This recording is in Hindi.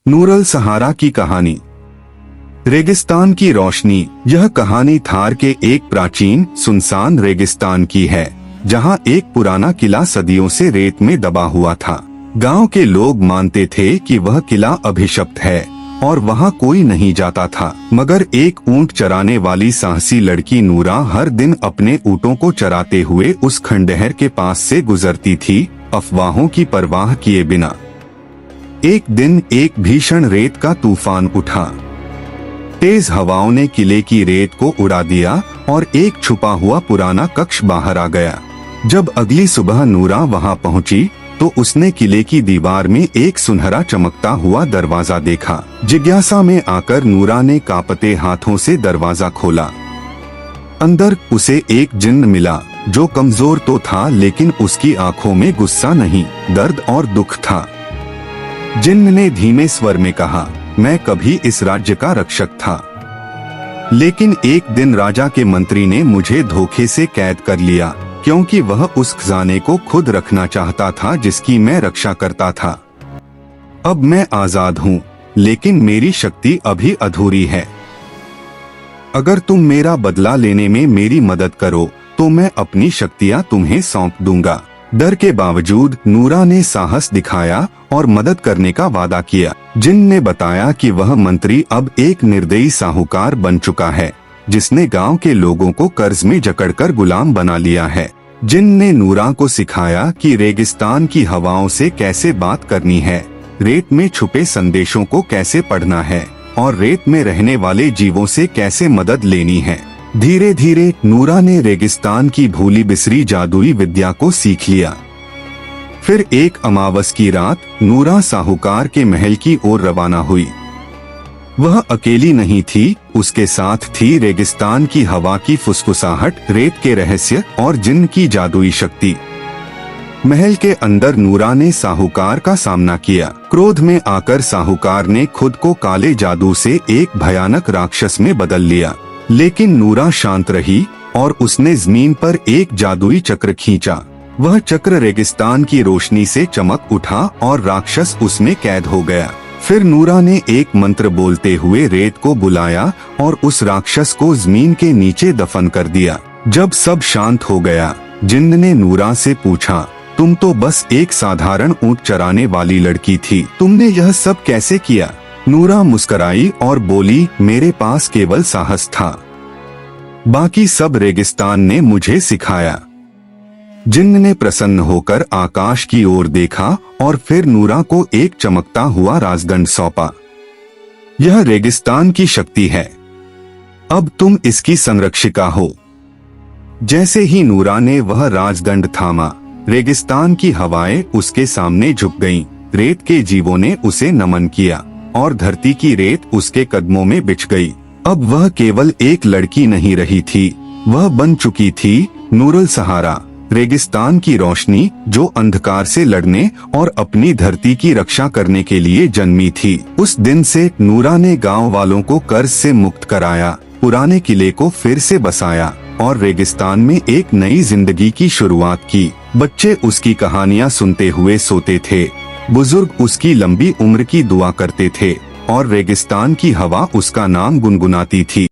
नूरुल सहारा की कहानी। रेगिस्तान की रोशनी। यह कहानी थार के एक प्राचीन सुनसान रेगिस्तान की है, जहां एक पुराना किला सदियों से रेत में दबा हुआ था। गांव के लोग मानते थे कि वह किला अभिशप्त है और वहां कोई नहीं जाता था। मगर एक ऊंट चराने वाली साहसी लड़की नूरा हर दिन अपने ऊँटों को चराते हुए उस खंडहर के पास से गुजरती थी, अफवाहों की परवाह किए बिना। एक दिन एक भीषण रेत का तूफान उठा। तेज हवाओं ने किले की रेत को उड़ा दिया और एक छुपा हुआ पुराना कक्ष बाहर आ गया। जब अगली सुबह नूरा वहां पहुंची तो उसने किले की दीवार में एक सुनहरा चमकता हुआ दरवाजा देखा। जिज्ञासा में आकर नूरा ने कांपते हाथों से दरवाजा खोला। अंदर उसे एक जिन्न मिला, जो कमजोर तो था लेकिन उसकी आंखों में गुस्सा नहीं, दर्द और दुख था। जिन्न ने धीमे स्वर में कहा, मैं कभी इस राज्य का रक्षक था, लेकिन एक दिन राजा के मंत्री ने मुझे धोखे से कैद कर लिया, क्योंकि वह उस खजाने को खुद रखना चाहता था जिसकी मैं रक्षा करता था। अब मैं आजाद हूँ, लेकिन मेरी शक्ति अभी अधूरी है। अगर तुम मेरा बदला लेने में मेरी मदद करो तो मैं अपनी शक्तियाँ तुम्हें सौंप दूंगा। डर के बावजूद नूरा ने साहस दिखाया और मदद करने का वादा किया। जिन्न ने बताया कि वह मंत्री अब एक निर्दयी साहूकार बन चुका है, जिसने गांव के लोगों को कर्ज में जकड़कर गुलाम बना लिया है। जिन्न ने नूरा को सिखाया कि रेगिस्तान की हवाओं से कैसे बात करनी है, रेत में छुपे संदेशों को कैसे पढ़ना है और रेत में रहने वाले जीवों से कैसे मदद लेनी है। धीरे धीरे नूरा ने रेगिस्तान की भूली बिसरी जादुई विद्या को सीख लिया। फिर एक अमावस की रात नूरा साहूकार के महल की ओर रवाना हुई। वह अकेली नहीं थी, उसके साथ थी रेगिस्तान की हवा की फुसफुसाहट, रेत के रहस्य और जिन्न की जादुई शक्ति। महल के अंदर नूरा ने साहूकार का सामना किया। क्रोध में आकर साहूकार ने खुद को काले जादू से एक भयानक राक्षस में बदल लिया, लेकिन नूरा शांत रही और उसने जमीन पर एक जादुई चक्र खींचा। वह चक्र रेगिस्तान की रोशनी से चमक उठा और राक्षस उसमें कैद हो गया। फिर नूरा ने एक मंत्र बोलते हुए रेत को बुलाया और उस राक्षस को जमीन के नीचे दफन कर दिया। जब सब शांत हो गया, जिन्न ने नूरा से पूछा, तुम तो बस एक साधारण ऊंट चराने वाली लड़की थी, तुमने यह सब कैसे किया? नूरा मुस्कुराई और बोली, मेरे पास केवल साहस था, बाकी सब रेगिस्तान ने मुझे सिखाया। जिन्न ने प्रसन्न होकर आकाश की ओर देखा और फिर नूरा को एक चमकता हुआ राजदंड सौंपा। यह रेगिस्तान की शक्ति है, अब तुम इसकी संरक्षिका हो। जैसे ही नूरा ने वह राजदंड थामा, रेगिस्तान की हवाएं उसके सामने झुक गईं। रेत के जीवों ने उसे नमन किया और धरती की रेत उसके कदमों में बिछ गई। अब वह केवल एक लड़की नहीं रही थी, वह बन चुकी थी नूरुल सहारा, रेगिस्तान की रोशनी, जो अंधकार से लड़ने और अपनी धरती की रक्षा करने के लिए जन्मी थी। उस दिन से नूरा ने गांव वालों को कर्ज से मुक्त कराया, पुराने किले को फिर से बसाया और रेगिस्तान में एक नई जिंदगी की शुरुआत की। बच्चे उसकी कहानियां सुनते हुए सोते थे, बुजुर्ग उसकी लंबी उम्र की दुआ करते थे और रेगिस्तान की हवा उसका नाम गुनगुनाती थी।